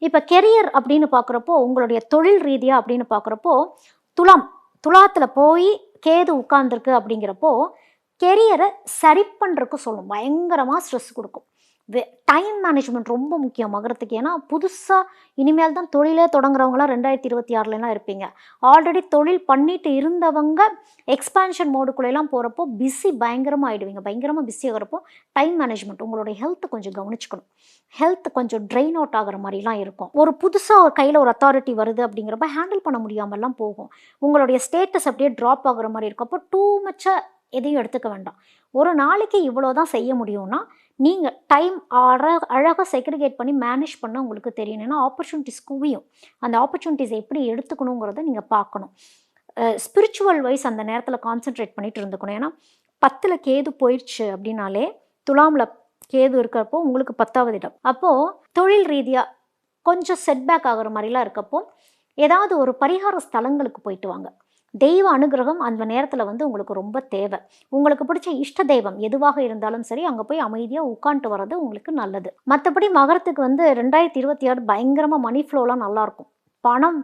இப்போ கெரியர் அப்படின்னு பார்க்குறப்போ, உங்களுடைய தொழில் ரீதியா அப்படின்னு பார்க்குறப்போ, துலாம் துலாத்துல போய் கேது உட்கார்ந்திருக்கு அப்படிங்கிறப்போ, கெரியர சரி பண்றதுக்கு சொல்லும். பயங்கரமா ஸ்ட்ரெஸ் குடுக்கும். வெ டைம் மேனேஜ்மெண்ட் ரொம்ப முக்கியம் மகரத்துக்கு. ஏன்னா, புதுசா இனிமேல் தான் தொழிலே தொடங்குறவங்கலாம் 2026லலாம் இருப்பீங்க. ஆல்ரெடி தொழில் பண்ணிட்டு இருந்தவங்க எக்ஸ்பான்ஷன் மோடுக்குள்ளலாம் போறப்போ, பயங்கரமா ஆயிடுவீங்க. பயங்கரமா பிஸி ஆகுறப்போ, டைம் மேனேஜ்மெண்ட் உங்களுடைய ஹெல்த்த கொஞ்சம் கவனிச்சுக்கணும். ஹெல்த் கொஞ்சம் ட்ரெயின் அவுட் ஆகுற மாரிலாம் இருக்கும். ஒரு புதுசா ஒரு கையில ஒரு அத்தாரிட்டி வருது அப்படிங்கிறப்ப ஹேண்டில் பண்ண முடியாமலாம் போகும். உங்களுடைய ஸ்டேட்டஸ் அப்படியே ட்ராப் ஆகுற மாரி இருக்கும். அப்போ டூ மச்சா எதையும் எடுத்துக்க வேண்டாம். ஒரு நாளைக்கு இவ்வளோ தான் செய்ய முடியும்னா, நீங்க டைம் அழகா செக்ரிகேட் பண்ணி மேனேஜ் பண்ண உங்களுக்கு தெரியும். ஏன்னா ஆப்பர்ச்சுனிட்டீஸ் குவியும். அந்த ஆப்பர்ச்சுனிட்டீஸ எப்படி எடுத்துக்கணுங்கிறத நீங்க பார்க்கணும். ஸ்பிரிச்சுவல் வைஸ் அந்த நேரத்தில கான்சன்ட்ரேட் பண்ணிட்டு இருந்துக்கணும். ஏன்னா 10ல கேது போயிருச்சு அப்படின்னாலே, துலாம்ல கேது இருக்கிறப்போ உங்களுக்கு 10வது இடம். அப்போ தொழில் ரீதியா கொஞ்சம் செட்பேக் ஆகுற மாரிலாம் இருக்கப்போ, ஏதாவது ஒரு பரிகார ஸ்தலங்களுக்கு போயிட்டு வாங்க. தெய்வ அனுகிரகம் அந்த நேரத்தில் வந்து உங்களுக்கு ரொம்ப தேவை. உங்களுக்கு பிடிச்ச இஷ்ட தெய்வம் எதுவாக இருந்தாலும் சரி, அங்கே போய் அமைதியாக உட்காந்துட்டு வர்றது உங்களுக்கு நல்லது. மற்றபடி மகரத்துக்கு வந்து 2026 பயங்கரமாக மணி ஃப்ளோலாம் நல்லாயிருக்கும். பணம்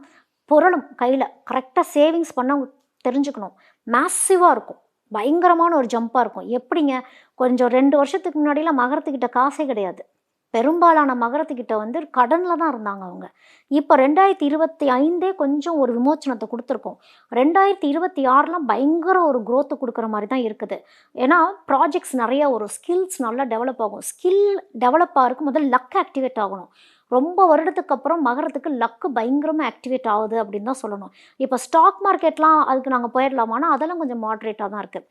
புரளும் கையில். கரெக்டாக சேவிங்ஸ் பண்ண தெரிஞ்சுக்கணும். மேசிவாக இருக்கும். பயங்கரமான ஒரு ஜம்ப்பாக இருக்கும். எப்படிங்க, கொஞ்சம் 2 வருஷத்துக்கு முன்னாடிலாம் மகரத்துக்கிட்ட காசே கிடையாது. பெரும்பாலான மகரத்துக்கிட்ட வந்து கடனில் தான் இருந்தாங்க அவங்க. இப்போ 2025 கொஞ்சம் ஒரு விமோச்சனத்தை கொடுத்துருக்கோம். 2026லாம் பயங்கர ஒரு குரோத்து கொடுக்குற மாதிரி தான் இருக்குது. ஏன்னா ப்ராஜெக்ட்ஸ் நிறையா ஒரு ஸ்கில்ஸ் நல்லா டெவலப் ஆகும். ஸ்கில் டெவலப் ஆகிறதுக்கு முதல்ல லக் ஆக்டிவேட் ஆகணும். ரொம்ப வருடத்துக்கு அப்புறம் மகரத்துக்கு லக்கு பயங்கரமாக ஆக்டிவேட் ஆகுது அப்படின்னு தான் சொல்லணும். இப்போ ஸ்டாக் மார்க்கெட்லாம் அதுக்கு நாங்கள் போயிடலாமான்னா அதெல்லாம் கொஞ்சம் மாட்ரேட்டாக தான் இருக்குது.